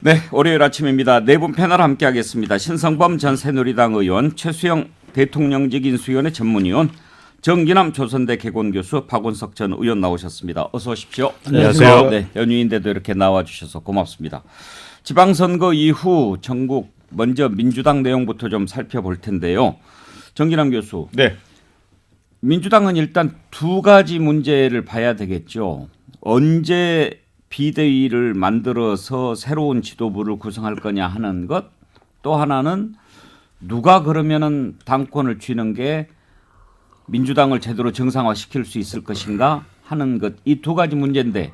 네, 월요일 아침입니다. 네 분 패널 함께하겠습니다. 신성범 전 새누리당 의원, 최수영 대통령직 인수위원회 전문위원, 정기남 조선대 개공교수, 박원석 전 의원 나오셨습니다. 어서 오십시오. 안녕하세요. 네, 연휴인데도 이렇게 나와주셔서 고맙습니다. 지방선거 이후 전국 먼저 민주당 내용부터 좀 살펴볼 텐데요. 정기남 교수. 네. 민주당은 일단 두 가지 문제를 봐야 되겠죠. 언제 비대위를 만들어서 새로운 지도부를 구성할 거냐 하는 것, 또 하나는 누가 그러면은 당권을 쥐는 게 민주당을 제대로 정상화시킬 수 있을 것인가 하는 것, 이 두 가지 문제인데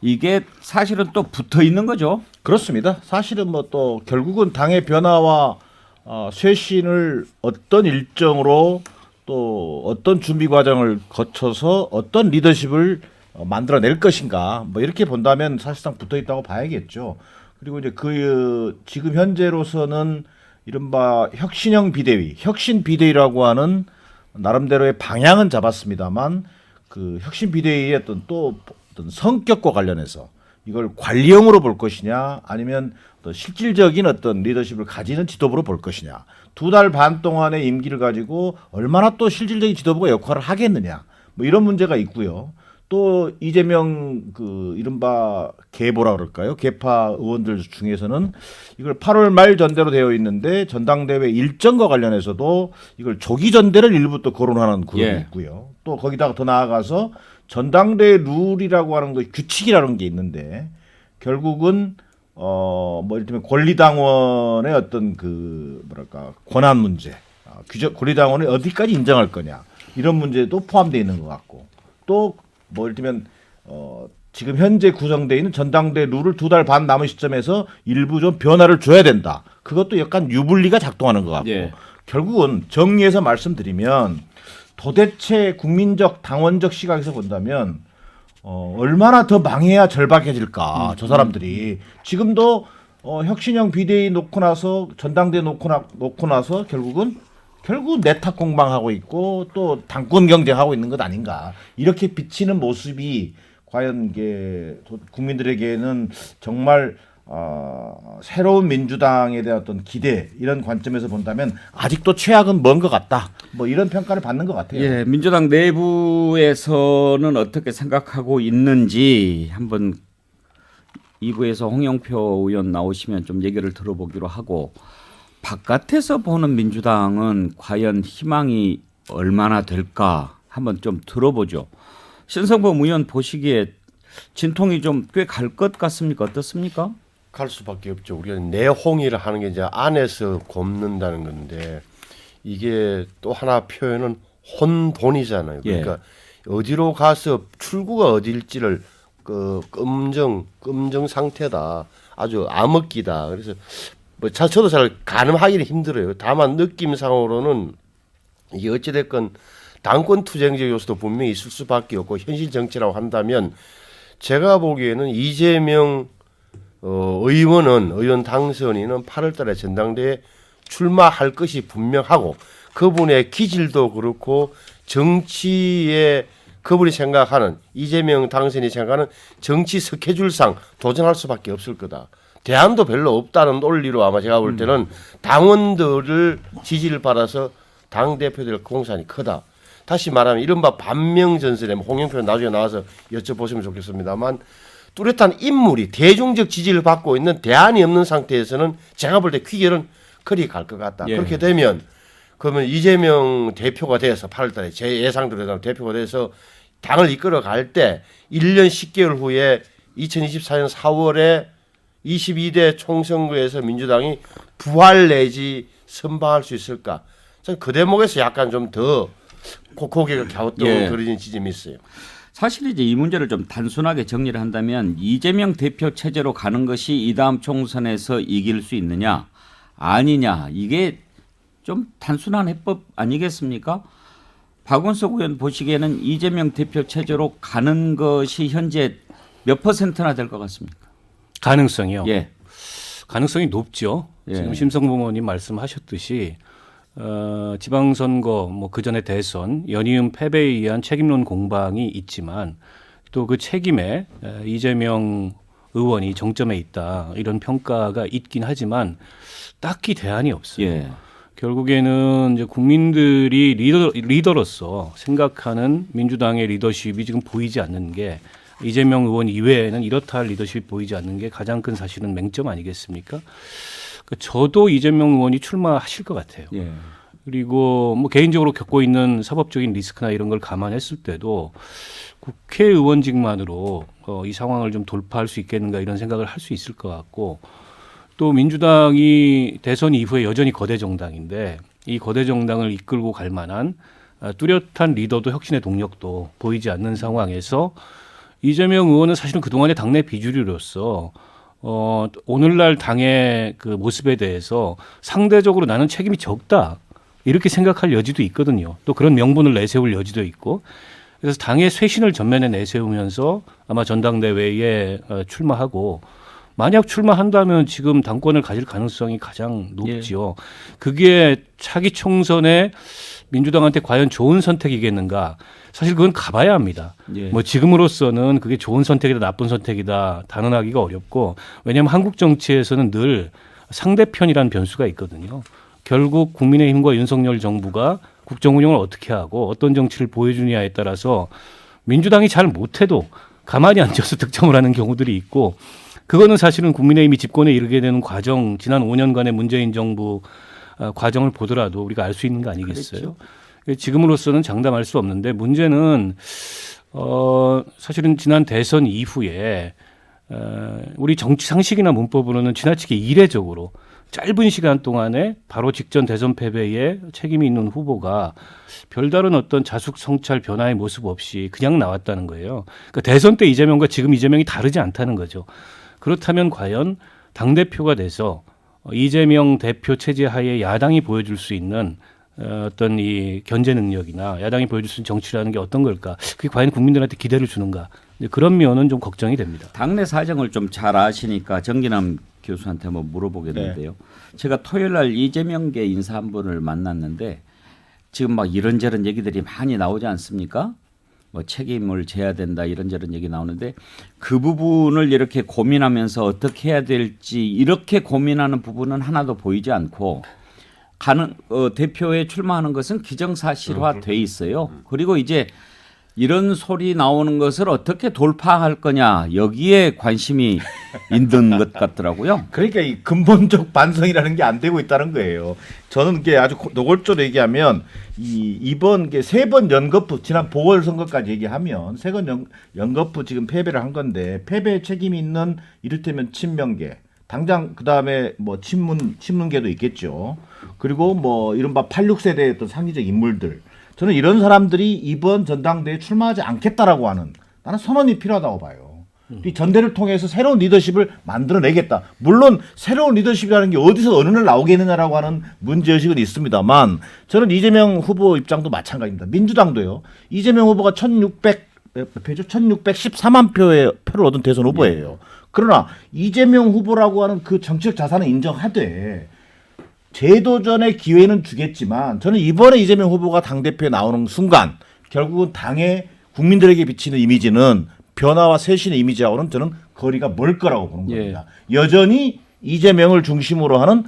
이게 사실은 또 붙어 있는 거죠. 그렇습니다. 사실은 뭐 또 결국은 당의 변화와 쇄신을 어떤 일정으로 또 어떤 준비 과정을 거쳐서 어떤 리더십을 만들어낼 것인가 뭐 이렇게 본다면 사실상 붙어 있다고 봐야겠죠. 그리고 이제 지금 현재로서는 이른바 혁신형 비대위, 혁신 비대위라고 하는 나름대로의 방향은 잡았습니다만 그 혁신 비대위의 어떤 성격과 관련해서 이걸 관리형으로 볼 것이냐 아니면 또 실질적인 어떤 리더십을 가지는 지도부로 볼 것이냐, 2달 반 동안의 임기를 가지고 얼마나 또 실질적인 지도부가 역할을 하겠느냐 뭐 이런 문제가 있고요. 또 이재명 이른바 계보라 그럴까요? 계파 의원들 중에서는 이걸 8월 말 전대로 되어 있는데 전당대회 일정과 관련해서도 이걸 조기 전대를 일부 또 거론하는 그룹이 있고요. 또 거기다가 더 나아가서 전당대회 룰이라고 하는 거, 규칙이라는 게 있는데 결국은 뭐 예를 들면 권리당원의 어떤 권한 문제, 권리당원을 어디까지 인정할 거냐 이런 문제도 포함되어 있는 것 같고, 또 뭐 예를 들면 지금 현재 구성되어 있는 전당대 룰을 2달 반 남은 시점에서 일부 좀 변화를 줘야 된다. 그것도 약간 유불리가 작동하는 것 같고, 결국은 정리해서 말씀드리면 도대체 국민적 당원적 시각에서 본다면 얼마나 더 망해야 절박해질까. 저 사람들이 지금도 혁신형 비대위 놓고 나서 전당대 놓고 나서 결국 내탁 공방하고 있고 또 당권 경쟁하고 있는 것 아닌가, 이렇게 비치는 모습이 과연 이게 국민들에게는 정말 새로운 민주당에 대한 어떤 기대, 이런 관점에서 본다면 아직도 최악은 먼 것 같다, 뭐 이런 평가를 받는 것 같아요. 예, 민주당 내부에서는 어떻게 생각하고 있는지 한번 2부에서 홍영표 의원 나오시면 좀 얘기를 들어보기로 하고, 바깥에서 보는 민주당은 과연 희망이 얼마나 될까 한번 좀 들어보죠. 신성범 의원 보시기에 진통이 좀 꽤 갈 것 같습니까? 어떻습니까? 갈 수밖에 없죠. 우리가 내홍이를 하는 게 이제 안에서 굽는다는 건데, 이게 또 하나 표현은 혼돈이잖아요. 그러니까 어디로 가서 출구가 어디일지를 끔정 상태다. 아주 암흑기다. 그래서 뭐 저도 잘 가늠하기는 힘들어요. 다만 느낌상으로는 이게 어찌됐건 당권 투쟁적 요소도 분명히 있을 수밖에 없고, 현실 정치라고 한다면 제가 보기에는 이재명 의원 당선인은 8월 달에 전당대회에 출마할 것이 분명하고, 그분의 기질도 그렇고 정치에 그분이 생각하는, 이재명 당선인이 생각하는 정치 스케줄상 도전할 수밖에 없을 거다. 대안도 별로 없다는 논리로 아마 제가 볼 때는 당원들을 지지를 받아서 당대표될 공산이 크다. 다시 말하면 이른바 반명전선에, 홍영표는 나중에 나와서 여쭤보시면 좋겠습니다만, 뚜렷한 인물이 대중적 지지를 받고 있는 대안이 없는 상태에서는 제가 볼 때 귀결은 그리 갈 것 같다. 그렇게 되면 그러면 이재명 대표가 돼서 8월 달에 제 예상대로 대표가 돼서 당을 이끌어 갈 때 1년 10개월 후에 2024년 4월에 22대 총선거에서 민주당이 부활 내지 선방할 수 있을까? 저는 그 대목에서 약간 좀 더 고개가 갸우뚱거리는 지점이 있어요. 사실 이제 이 문제를 좀 단순하게 정리를 한다면, 이재명 대표 체제로 가는 것이 이 다음 총선에서 이길 수 있느냐 아니냐, 이게 좀 단순한 해법 아니겠습니까? 박원석 의원 보시기에는 이재명 대표 체제로 가는 것이 현재 몇 %나 될 것 같습니까? 가능성이요? 예. 가능성이 높죠. 지금 심성범 의원님 말씀하셨듯이 지방선거, 뭐 그전에 대선, 연이은 패배에 의한 책임론 공방이 있지만 또 그 책임에 이재명 의원이 정점에 있다 이런 평가가 있긴 하지만 딱히 대안이 없어요. 예. 결국에는 이제 국민들이 리더로서 생각하는 민주당의 리더십이 지금 보이지 않는 게 이재명 의원 이외에는 이렇다 할 리더십이 보이지 않는 게 가장 큰 사실은 맹점 아니겠습니까? 그러니까 저도 이재명 의원이 출마하실 것 같아요. 예. 그리고 뭐 개인적으로 겪고 있는 사법적인 리스크나 이런 걸 감안했을 때도 국회의원직만으로 이 상황을 좀 돌파할 수 있겠는가 이런 생각을 할 수 있을 것 같고 또 민주당이 대선 이후에 여전히 거대 정당인데 이 거대 정당을 이끌고 갈 만한 뚜렷한 리더도 혁신의 동력도 보이지 않는 상황에서 이재명 의원은 사실은 그동안의 당내 비주류로서 오늘날 당의 그 모습에 대해서 상대적으로 나는 책임이 적다 이렇게 생각할 여지도 있거든요. 또 그런 명분을 내세울 여지도 있고 그래서 당의 쇄신을 전면에 내세우면서 아마 전당대회에 출마하고 만약 출마한다면 지금 당권을 가질 가능성이 가장 높지요. 그게 차기 총선에 민주당한테 과연 좋은 선택이겠는가? 사실 그건 가봐야 합니다. 예. 뭐 지금으로서는 그게 좋은 선택이다 나쁜 선택이다 단언하기가 어렵고 왜냐하면 한국 정치에서는 늘 상대편이라는 변수가 있거든요. 결국 국민의힘과 윤석열 정부가 국정 운영을 어떻게 하고 어떤 정치를 보여주냐에 따라서 민주당이 잘 못해도 가만히 앉아서 득점을 하는 경우들이 있고 그거는 사실은 국민의힘이 집권에 이르게 되는 과정 지난 5년간의 문재인 정부 과정을 보더라도 우리가 알 수 있는 거 아니겠어요? 그렇죠. 지금으로서는 장담할 수 없는데 문제는 사실은 지난 대선 이후에 우리 정치 상식이나 문법으로는 지나치게 이례적으로 짧은 시간 동안에 바로 직전 대선 패배에 책임이 있는 후보가 별다른 어떤 자숙 성찰 변화의 모습 없이 그냥 나왔다는 거예요. 그러니까 대선 때 이재명과 지금 이재명이 다르지 않다는 거죠. 그렇다면 과연 당대표가 돼서 이재명 대표 체제 하에 야당이 보여줄 수 있는 어떤 이 견제 능력이나 야당이 보여줄 수 있는 정치라는 게 어떤 걸까? 그게 과연 국민들한테 기대를 주는가? 그런 면은 좀 걱정이 됩니다. 당내 사정을 좀 잘 아시니까 정기남 교수한테 한번 물어보겠는데요. 제가 토요일 날 이재명계 인사 한 분을 만났는데 지금 막 이런저런 얘기들이 많이 나오지 않습니까? 뭐 책임을 져야 된다 이런저런 얘기 나오는데 그 부분을 이렇게 고민하면서 어떻게 해야 될지 이렇게 고민하는 부분은 하나도 보이지 않고 대표에 출마하는 것은 기정사실화돼 있어요. 그리고 이제 이런 소리 나오는 것을 어떻게 돌파할 거냐 여기에 관심이 있는 것 같더라고요. 그러니까 이 근본적 반성이라는 게 안 되고 있다는 거예요. 저는 이게 아주 노골적으로 얘기하면 이번 게 세 번 연거푸 지난 보궐선거까지 얘기하면 세 번 연거푸 지금 패배를 한 건데 패배에 책임이 있는 이를테면 친명계 당장 그 다음에 뭐 친문계도 있겠죠. 그리고 뭐 이른바 86세대의 어떤 상징적 인물들. 저는 이런 사람들이 이번 전당대회에 출마하지 않겠다라고 하는 나는 선언이 필요하다고 봐요. 이 전대를 통해서 새로운 리더십을 만들어내겠다. 물론 새로운 리더십이라는 게 어디서 어느 날 나오겠느냐라고 하는 문제의식은 있습니다만 저는 이재명 후보 입장도 마찬가지입니다. 민주당도요. 이재명 후보가 1614만 표를 얻은 대선 후보예요. 그러나 이재명 후보라고 하는 그 정치적 자산은 인정하되 재도전의 기회는 주겠지만 저는 이번에 이재명 후보가 당대표에 나오는 순간 결국은 당의 국민들에게 비치는 이미지는 변화와 쇄신의 이미지하고는 저는 거리가 멀 거라고 보는 겁니다. 여전히 이재명을 중심으로 하는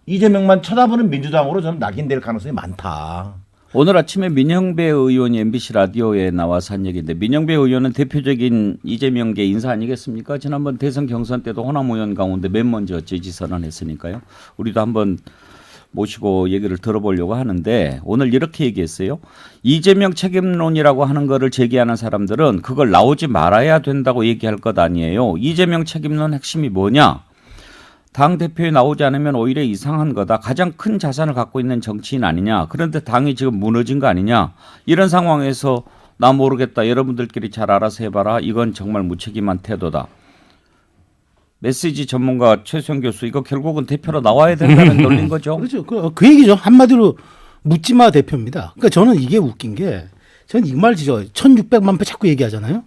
이재명만 쳐다보는 민주당으로 저는 낙인될 가능성이 많다. 오늘 아침에 민영배 의원이 MBC 라디오에 나와서 한 얘기인데 민영배 의원은 대표적인 이재명계 인사 아니겠습니까? 지난번 대선 경선 때도 호남 의원 가운데 맨 먼저 지지 선언했으니까요. 우리도 한번 모시고 얘기를 들어보려고 하는데 오늘 이렇게 얘기했어요. 이재명 책임론이라고 하는 거를 제기하는 사람들은 그걸 나오지 말아야 된다고 얘기할 것 아니에요. 이재명 책임론 핵심이 뭐냐? 당대표에 나오지 않으면 오히려 이상한 거다. 가장 큰 자산을 갖고 있는 정치인 아니냐. 그런데 당이 지금 무너진 거 아니냐. 이런 상황에서 나 모르겠다. 여러분들끼리 잘 알아서 해봐라. 이건 정말 무책임한 태도다. 메시지 전문가 최수영 교수 이거 결국은 대표로 나와야 된다는 논리인 거죠. 그렇죠. 그 얘기죠. 한마디로 묻지마 대표입니다. 그러니까 저는 이게 웃긴 게 저는 이 말이죠. 1600만 표 자꾸 얘기하잖아요.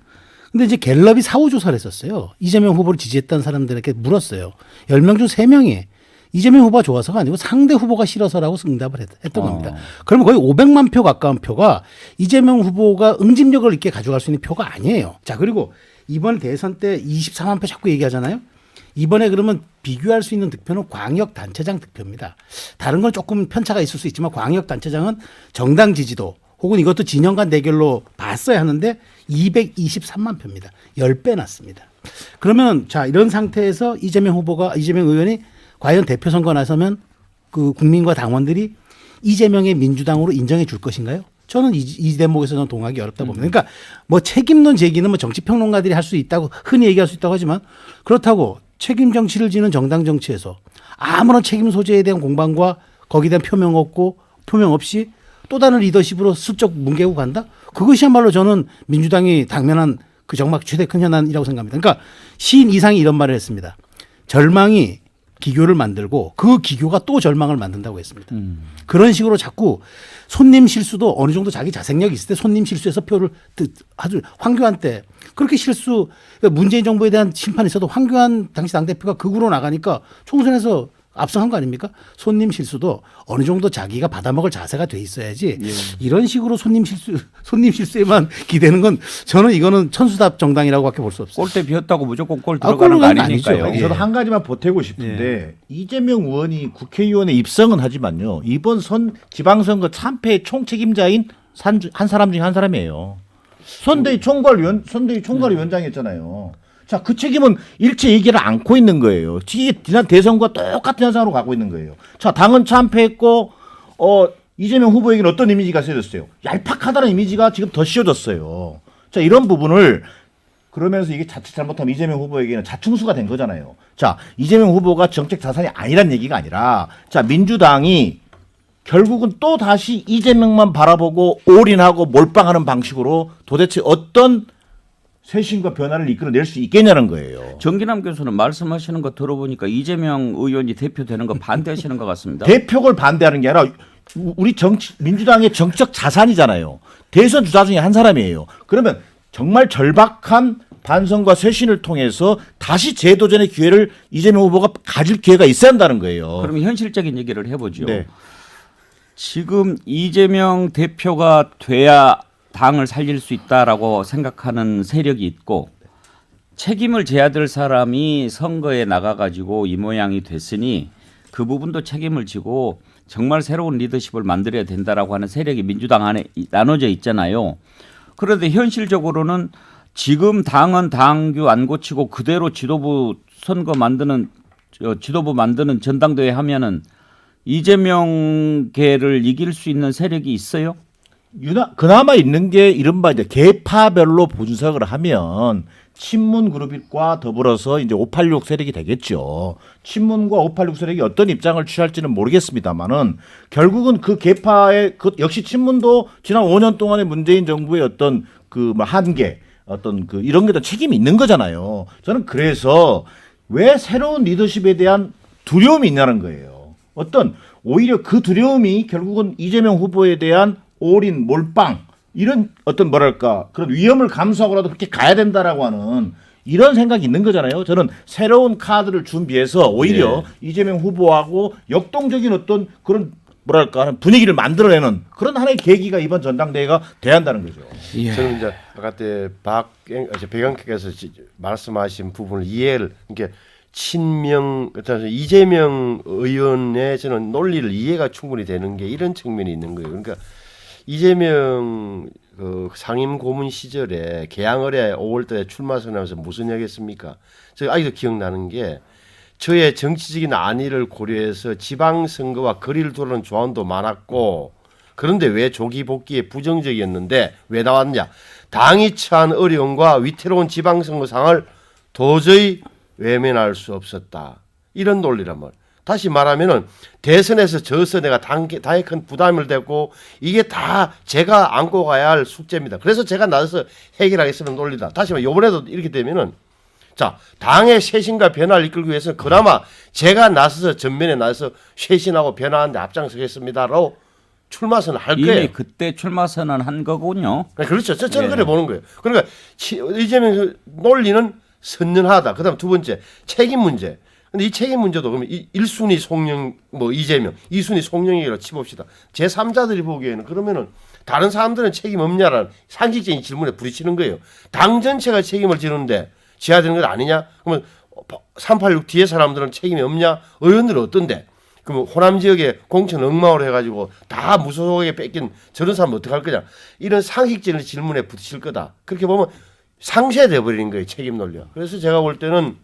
근데 이제 갤럽이 사후 조사를 했었어요. 이재명 후보를 지지했던 사람들에게 물었어요. 10명 중 3명이 이재명 후보가 좋아서가 아니고 상대 후보가 싫어서라고 응답을 했던 겁니다. 그러면 거의 500만 표 가까운 표가 이재명 후보가 응집력을 있게 가져갈 수 있는 표가 아니에요. 자, 그리고 이번 대선 때 24만 표 자꾸 얘기하잖아요. 이번에 그러면 비교할 수 있는 득표는 광역단체장 득표입니다. 다른 건 조금 편차가 있을 수 있지만 광역단체장은 정당 지지도 혹은 이것도 진영 간 대결로 봤어야 하는데 223만 표입니다. 10배 났습니다. 그러면 자 이런 상태에서 이재명 의원이 과연 대표 선거 나서면 그 국민과 당원들이 이재명의 민주당으로 인정해 줄 것인가요? 저는 이 대목에서는 동하기 어렵다 봅니다. 그러니까 뭐 책임론 제기는 뭐 정치평론가들이 할 수 있다고 흔히 얘기할 수 있다고 하지만 그렇다고 책임 정치를 지는 정당 정치에서 아무런 책임 소재에 대한 공방과 거기에 대한 표명 없이 또 다른 리더십으로 슬쩍 뭉개고 간다? 그것이야말로 저는 민주당이 당면한 그 정말 최대 큰 현안이라고 생각합니다. 그러니까 시인 이상이 이런 말을 했습니다. 절망이 기교를 만들고 그 기교가 또 절망을 만든다고 했습니다. 그런 식으로 자꾸 손님 실수도 어느 정도 자기 자생력이 있을 때 손님 실수해서 표를 아주 황교안 때 그렇게 문재인 정부에 대한 심판이 있어도 황교안 당시 당대표가 극으로 나가니까 총선에서 압승한 거 아닙니까? 손님 실수도 어느 정도 자기가 받아먹을 자세가 돼 있어야지 이런 식으로 손님 실수에만 기대는 건 저는 이거는 천수답 정당이라고밖에 볼 수 없어요. 골대 비었다고 무조건 골 골 들어가는 거 들어가는 거 아니니까요. 아니죠. 저도 한 가지만 보태고 싶은데 이재명 의원이 국회의원에 입성은 하지만요. 이번 지방선거 참패의 총책임자인 한 사람 중에 한 사람이에요. 선대위 총괄위원장이었잖아요. 자, 그 책임은 일체 얘기를 않고 있는 거예요. 지난 대선과 똑같은 현상으로 가고 있는 거예요. 자, 당은 참패했고, 이재명 후보에게는 어떤 이미지가 씌워졌어요? 얄팍하다는 이미지가 지금 더 씌워졌어요. 자, 이런 부분을 그러면서 이게 자칫 잘못하면 이재명 후보에게는 자충수가 된 거잖아요. 자, 이재명 후보가 정책 자산이 아니란 얘기가 아니라, 자, 민주당이 결국은 또 다시 이재명만 바라보고 올인하고 몰빵하는 방식으로 도대체 어떤 쇄신과 변화를 이끌어낼 수 있겠냐는 거예요. 정기남 교수는 말씀하시는 거 들어보니까 이재명 의원이 대표되는 거 반대하시는 것 같습니다. 대표를 반대하는 게 아니라 우리 민주당의 정치적 자산이잖아요. 대선 주자 중에 한 사람이에요. 그러면 정말 절박한 반성과 쇄신을 통해서 다시 재도전의 기회를 이재명 후보가 가질 기회가 있어야 한다는 거예요. 그러면 현실적인 얘기를 해보죠. 네. 지금 이재명 대표가 돼야 당을 살릴 수 있다라고 생각하는 세력이 있고 책임을 져야 될 사람이 선거에 나가가지고 이 모양이 됐으니 그 부분도 책임을 지고 정말 새로운 리더십을 만들어야 된다라고 하는 세력이 민주당 안에 나눠져 있잖아요. 그런데 현실적으로는 지금 당은 당규 안 고치고 그대로 지도부 만드는 전당대회 하면은 이재명계를 이길 수 있는 세력이 있어요? 그나마 있는 게 이른바 이제 계파별로 분석을 하면 친문 그룹과 더불어서 이제 586 세력이 되겠죠. 친문과 586 세력이 어떤 입장을 취할지는 모르겠습니다만은 결국은 그 계파의 역시 친문도 지난 5년 동안의 문재인 정부의 어떤 그 한계, 어떤 그 이런 게 다 책임이 있는 거잖아요. 저는 그래서 왜 새로운 리더십에 대한 두려움이 있냐는 거예요. 오히려 그 두려움이 결국은 이재명 후보에 대한 올인, 몰빵 이런 어떤 그런 위험을 감수하고라도 그렇게 가야 된다라고 하는 이런 생각이 있는 거잖아요. 저는 새로운 카드를 준비해서 오히려 이재명 후보하고 역동적인 어떤 그런 분위기를 만들어내는 그런 하나의 계기가 이번 전당대회가 돼야 한다는 거죠. 저는 이제 아까 때 백영께서 말씀하신 부분을 그러니까 이재명 의원의 저는 논리를 이해가 충분히 되는 게 이런 측면이 있는 거예요. 그러니까 이재명 그 상임 고문 시절에 개항을에 5월달에 출마 선언하면서 무슨 얘기했습니까? 제가 아직도 기억나는 게 저의 정치적인 안위를 고려해서 지방선거와 거리를 두는 조언도 많았고 그런데 왜 조기 복귀에 부정적이었는데 왜 나왔냐? 당이 처한 어려움과 위태로운 지방선거 상황을 도저히 외면할 수 없었다. 이런 논리란 말. 다시 말하면은 대선에서 져서 내가 당에 큰 부담을 되고 이게 다 제가 안고 가야 할 숙제입니다. 그래서 제가 나서서 해결하겠다는 논리다. 다시 말해 이번에도 이렇게 되면은 자 당의 쇄신과 변화를 이끌기 위해서는 그나마 제가 나서서 전면에 나서서 쇄신하고 변화하는 데 앞장서겠습니다라고 출마 선언을 할 거예요. 이미 그때 출마 선언 한 거군요. 그렇죠. 저는 그래 보는 거예요. 그러니까 이재명 논리는 선연하다. 그다음 두 번째 책임 문제. 근데 이 책임 문제도 그러면 1순위 송영 뭐 이재명, 2순위 송영이라고 치봅시다. 제3자들이 보기에는 그러면은 다른 사람들은 책임 없냐라는 상식적인 질문에 부딪히는 거예요. 당 전체가 책임을 지는데 지어야 되는 것 아니냐? 그러면 386 뒤에 사람들은 책임이 없냐? 의원들은 어떤데? 그럼 호남 지역에 공천 엉망으로 해가지고 다 무소속에게 뺏긴 저런 사람 어떡할 거냐? 이런 상식적인 질문에 부딪힐 거다. 그렇게 보면 상쇄돼 버리는 거예요. 책임 논리가. 그래서 제가 볼 때는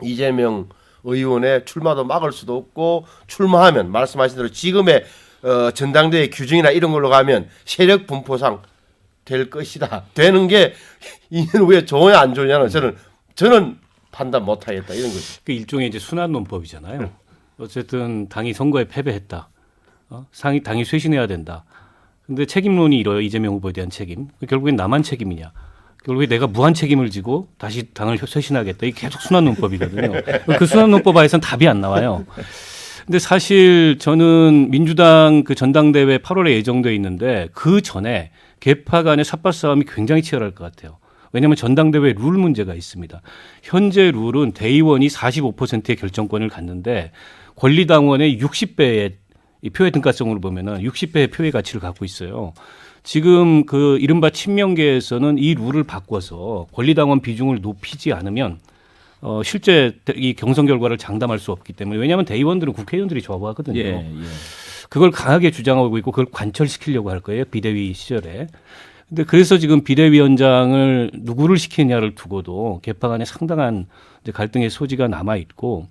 이재명 의원의 출마도 막을 수도 없고 출마하면 말씀하신 대로 지금의 전당대회 규정이나 이런 걸로 가면 세력 분포상 될 것이다. 되는 게 2년 후에 좋으냐 안 좋냐는 저는 판단 못 하겠다 이런 거죠. 그 일종의 이제 순환 논법이잖아요. 어쨌든 당이 선거에 패배했다. 당이 쇄신해야 된다. 근데 책임론이 이뤄요. 이재명 후보에 대한 책임. 결국엔 나만 책임이냐. 결국에 내가 무한 책임을 지고 다시 당을 쇄신하겠다. 이게 계속 순환 논법이거든요. 그 순환 논법 하에서는 답이 안 나와요. 근데 사실 저는 민주당 그 전당대회 8월에 예정돼 있는데 그 전에 계파 간의 삿발 싸움이 굉장히 치열할 것 같아요. 왜냐하면 전당대회 룰 문제가 있습니다. 현재 룰은 대의원이 45%의 결정권을 갖는데 권리당원의 60배의 이 표의 등가성으로 보면은 60배의 표의 가치를 갖고 있어요. 지금 그 이른바 친명계에서는 이 룰을 바꿔서 권리당원 비중을 높이지 않으면 실제 이 경선 결과를 장담할 수 없기 때문에 왜냐하면 대의원들은 국회의원들이 좋아하거든요. 예. 그걸 강하게 주장하고 있고 그걸 관철시키려고 할 거예요. 비대위 시절에. 근데 그래서 지금 비대위원장을 누구를 시키느냐를 두고도 개파 간에 상당한 이제 갈등의 소지가 남아 있고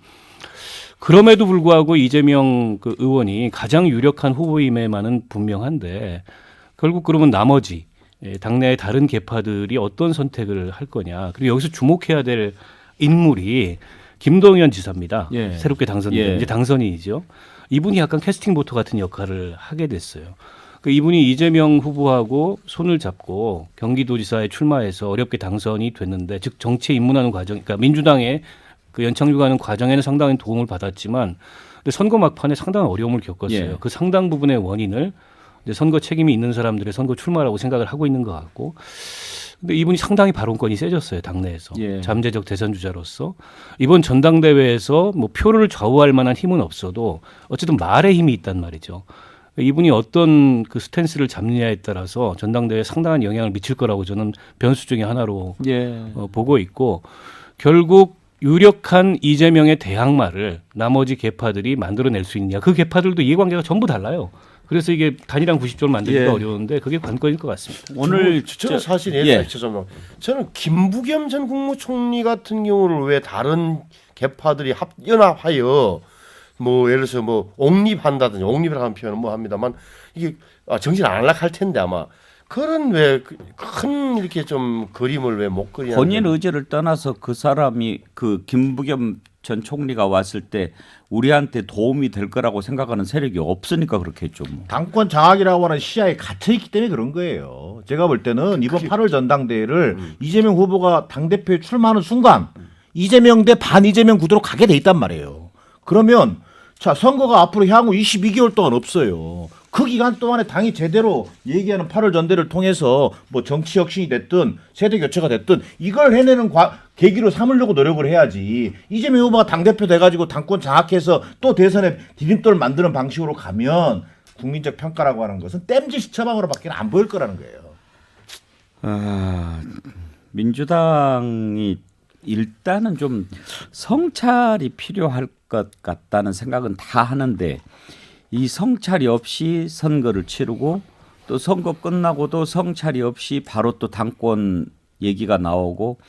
그럼에도 불구하고 이재명 그 의원이 가장 유력한 후보임에만은 분명한데 결국 그러면 나머지 당내의 다른 계파들이 어떤 선택을 할 거냐. 그리고 여기서 주목해야 될 인물이 김동연 지사입니다. 예. 새롭게 당선된 예. 이제 당선인이죠. 이분이 약간 캐스팅 보터 같은 역할을 하게 됐어요. 그 이분이 이재명 후보하고 손을 잡고 경기도지사에 출마해서 어렵게 당선이 됐는데 즉 정치에 입문하는 과정, 그러니까 민주당의 그 연착륙하는 과정에는 상당히 도움을 받았지만 근데 선거 막판에 상당한 어려움을 겪었어요. 예. 그 상당 부분의 원인을 이제 선거 책임이 있는 사람들의 선거 출마라고 생각을 하고 있는 것 같고 근데 이분이 상당히 발언권이 세졌어요. 당내에서. 예. 잠재적 대선 주자로서. 이번 전당대회에서 뭐 표를 좌우할 만한 힘은 없어도 어쨌든 말의 힘이 있단 말이죠. 이분이 어떤 그 스탠스를 잡느냐에 따라서 전당대회에 상당한 영향을 미칠 거라고 저는 변수 중에 하나로 예. 보고 있고 결국 유력한 이재명의 대항마를 나머지 계파들이 만들어낼 수 있느냐. 그 계파들도 이해관계가 전부 달라요. 그래서 이게 단일한 90조를 만들기가 예. 어려운데 그게 관건일 것 같습니다. 오늘 저는 사실 예. 저는 김부겸 전 국무총리 같은 경우를 왜 다른 계파들이 연합하여 뭐 예를 들어서 뭐 옹립한다든지 옹립이라는 표현은 뭐 합니다만 이게 정신 안 안락할 텐데 아마 그런 왜 큰 이렇게 좀 그림을 왜 못 그리냐 본인 의지를 떠나서 그 사람이 그 김부겸 전 총리가 왔을 때 우리한테 도움이 될 거라고 생각하는 세력이 없으니까 그렇겠죠. 뭐. 당권 장악이라고 하는 시야에 갇혀 있기 때문에 그런 거예요. 제가 볼 때는 이번 8월 전당대회를 이재명 후보가 당대표에 출마하는 순간 이재명 대 반이재명 구도로 가게 돼 있단 말이에요. 그러면 자 선거가 앞으로 향후 22개월 동안 없어요. 그 기간 동안에 당이 제대로 얘기하는 8월 전대를 통해서 뭐 정치 혁신이 됐든 세대 교체가 됐든 이걸 해내는 계기로 삼으려고 노력을 해야지. 이재명 후보가 당대표 돼가지고 당권 장악해서 또 대선에 디딤돌 만드는 방식으로 가면 국민적 평가라고 하는 것은 땜질 처방으로밖에 안 보일 거라는 거예요. 민주당이 일단은 좀 성찰이 필요할 것 같다는 생각은 다 하는데 이 성찰이 없이 선거를 치르고 또 선거 끝나고도 성찰이 없이 바로 또 당권 얘기가 나오고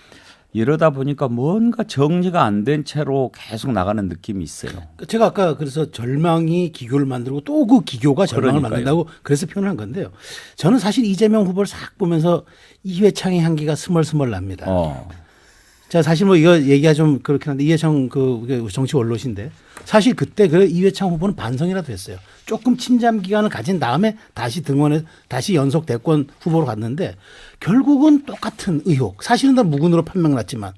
이러다 보니까 뭔가 정리가 안 된 채로 계속 나가는 느낌이 있어요. 제가 아까 그래서 절망이 기교를 만들고 또 그 기교가 절망을 그러니까요. 만든다고 그래서 표현한 건데요. 저는 사실 이재명 후보를 싹 보면서 이회창의 향기가 스멀스멀 납니다. 자, 사실 뭐 이거 얘기가 좀 그렇긴 한데 이회창 그 정치 원로신데 사실 그때 그 이회창 후보는 반성이라도 했어요. 조금 침잠 기간을 가진 다음에 다시 등원해 다시 연속 대권 후보로 갔는데 결국은 똑같은 의혹. 사실은 다 무근으로 판명 났지만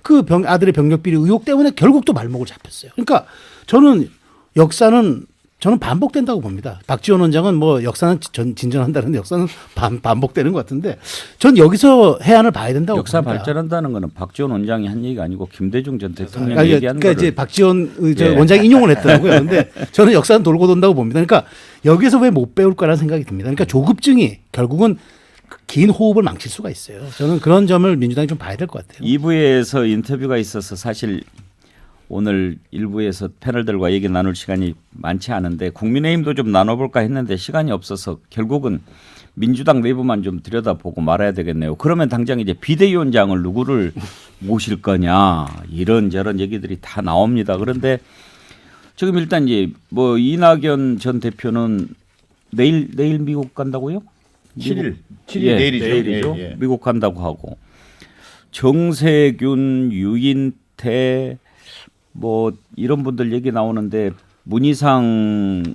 그 아들의 병력 비리 의혹 때문에 결국 또 말목을 잡혔어요. 그러니까 저는 역사는 저는 반복된다고 봅니다. 박지원 원장은 뭐 역사는 진전한다는 역사는 반복되는 것 같은데 전 여기서 해안을 봐야 된다고 역사 봅니다. 발전한다는 거는 박지원 원장이 한 얘기가 아니고 김대중 전 대통령이 그러니까 얘기한 이제 거를 박지원 예. 원장이 인용을 했더라고요. 그런데 저는 역사는 돌고 돈다고 봅니다. 그러니까 여기서 왜 못 배울까라는 생각이 듭니다. 그러니까 조급증이 결국은 긴 호흡을 망칠 수가 있어요. 저는 그런 점을 민주당이 좀 봐야 될 것 같아요. 2부에서 인터뷰가 있어서 사실 오늘 1부에서 패널들과 얘기 나눌 시간이 많지 않은데 국민의힘도 좀 나눠볼까 했는데 시간이 없어서 결국은 민주당 내부만 좀 들여다보고 말아야 되겠네요. 그러면 당장 이제 비대위원장을 누구를 모실 거냐 이런저런 얘기들이 다 나옵니다. 그런데 지금 일단 이제 뭐 이낙연 전 대표는 내일 미국 간다고요? 7일 예, 내일이죠. 내일이죠. 예, 예. 미국 간다고 하고 정세균, 유인태 뭐 이런 분들 얘기 나오는데 문희상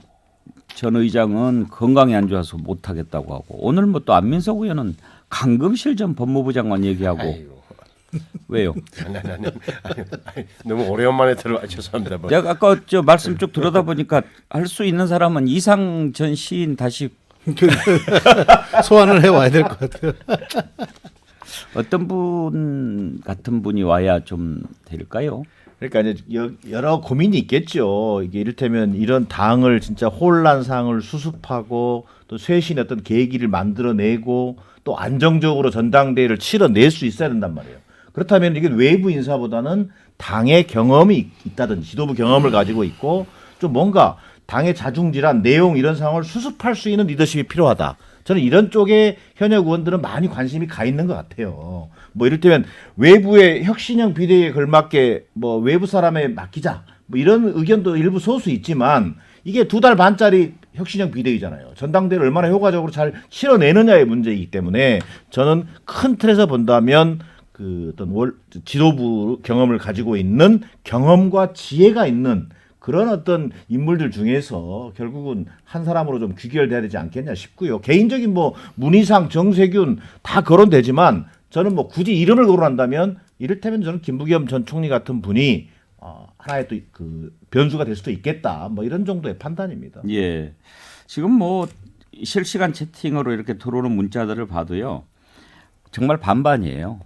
전 의장은 건강이 안 좋아서 못 하겠다고 하고 오늘 뭐 또 안민석 의원은 강금실 전 법무부 장관 얘기하고 아이고. 왜요? 아니, 너무 오래간만에 들어 죄송합니다. 뭐. 제가 아까 저 말씀 쭉 들어다 보니까 할 수 있는 사람은 이상 전 시인 다시 소환을 해와야 될 것 같아요. 어떤 분 같은 분이 와야 좀 될까요? 그러니까 이제 여러 고민이 있겠죠. 이게 이를테면 이런 당을 진짜 혼란상을 수습하고 또 쇄신의 어떤 계기를 만들어내고 또 안정적으로 전당대회를 치러낼 수 있어야 된단 말이에요. 그렇다면 이게 외부 인사보다는 당의 경험이 있다든지 지도부 경험을 가지고 있고 좀 뭔가 당의 자중질환 내용 이런 상황을 수습할 수 있는 리더십이 필요하다. 저는 이런 쪽에 현역 의원들은 많이 관심이 가 있는 것 같아요. 뭐 이를테면 외부의 혁신형 비대위에 걸맞게 뭐 외부 사람에 맡기자 뭐 이런 의견도 일부 소수 있지만 이게 2달 반짜리 혁신형 비대위잖아요. 전당대회를 얼마나 효과적으로 잘 치러내느냐의 문제이기 때문에 저는 큰 틀에서 본다면 그 어떤 지도부 경험을 가지고 있는 경험과 지혜가 있는 그런 어떤 인물들 중에서 결국은 한 사람으로 좀 귀결돼야 되지 않겠냐 싶고요. 개인적인 뭐 문희상, 정세균 다 거론되지만 저는 뭐 굳이 이름을 거론한다면 이를테면 저는 김부겸 전 총리 같은 분이 하나의 또 그 변수가 될 수도 있겠다. 뭐 이런 정도의 판단입니다. 예. 지금 뭐 실시간 채팅으로 이렇게 들어오는 문자들을 봐도요. 정말 반반이에요.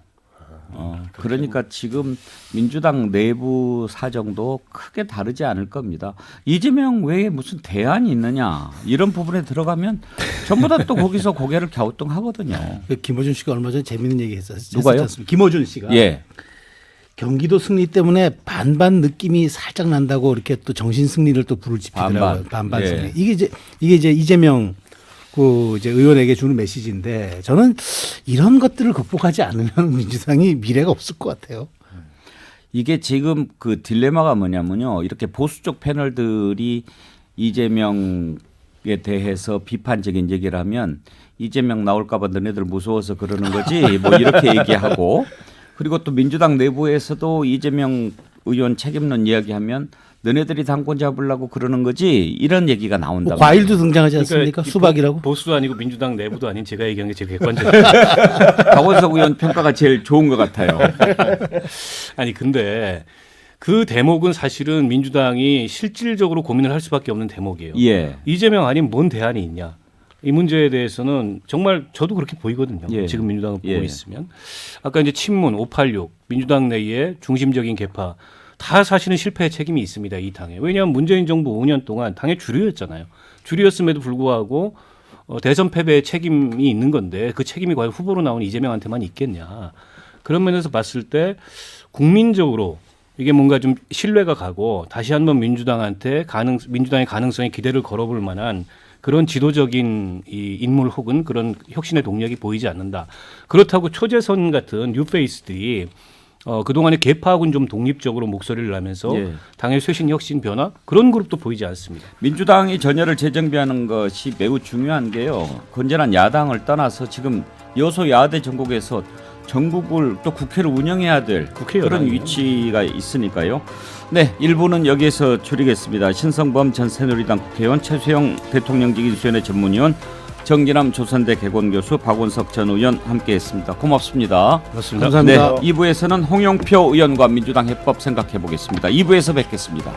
그러니까 지금 민주당 내부 사정도 크게 다르지 않을 겁니다. 이재명 외에 무슨 대안이 있느냐 이런 부분에 들어가면 전부 다 또 거기서 고개를 갸우뚱하거든요. 김어준 씨가 얼마 전에 재밌는 얘기 했었지 누가요? 않습니까? 김어준 씨가 예. 경기도 승리 때문에 반반 느낌이 살짝 난다고 이렇게 또 정신 승리를 또 불을 지피더라고요. 반반 예. 승리. 이게 이제 이재명 그 이제 의원에게 주는 메시지인데 저는 이런 것들을 극복하지 않으면 민주당이 미래가 없을 것 같아요. 이게 지금 그 딜레마가 뭐냐면요. 이렇게 보수 쪽 패널들이 이재명에 대해서 비판적인 얘기를 하면 이재명 나올까 봐 너네들 무서워서 그러는 거지 뭐 이렇게 얘기하고 그리고 또 민주당 내부에서도 이재명 의원 책임론 이야기하면 너네들이 당권 잡으려고 그러는 거지 이런 얘기가 나온다. 뭐 과일도 등장하지 않습니까? 수박이라고. 보수도 아니고 민주당 내부도 아닌 제가 얘기한 게 제일 객관적이에요. 박원석 의원 평가가 제일 좋은 것 같아요. 아니 근데 그 대목은 사실은 민주당이 실질적으로 고민을 할 수밖에 없는 대목이에요. 예. 이재명 아니면 뭔 대안이 있냐. 이 문제에 대해서는 정말 저도 그렇게 보이거든요. 예. 지금 민주당을 보고 예. 있으면. 아까 이제 친문 586 민주당 내의 중심적인 계파 다 사실은 실패의 책임이 있습니다. 이 당에. 왜냐하면 문재인 정부 5년 동안 당의 주류였잖아요. 주류였음에도 불구하고 대선 패배의 책임이 있는 건데 그 책임이 과연 후보로 나온 이재명한테만 있겠냐. 그런 면에서 봤을 때 국민적으로 이게 뭔가 좀 신뢰가 가고 다시 한번 민주당한테 민주당의 가능성에 기대를 걸어볼 만한 그런 지도적인 이 인물 혹은 그런 혁신의 동력이 보이지 않는다. 그렇다고 초재선 같은 뉴페이스들이 그동안에 개파하고는 좀 독립적으로 목소리를 내면서 예. 당의 쇄신 혁신 변화 그런 그룹도 보이지 않습니다. 민주당이 전열을 재정비하는 것이 매우 중요한 게요. 건전한 야당을 떠나서 지금 여소야대 전국에서 전국을 또 국회를 운영해야 될 그런 여당이요. 위치가 있으니까요. 네, 1부는 여기에서 줄이겠습니다. 신성범 전 새누리당 국회의원, 최수영 대통령직위수련회 전문위원, 정진남 조선대 개건교수, 박원석 전 의원 함께했습니다. 고맙습니다. 그렇습니다. 감사합니다. 네, 2부에서는 홍영표 의원과 민주당 해법 생각해 보겠습니다. 2부에서 뵙겠습니다.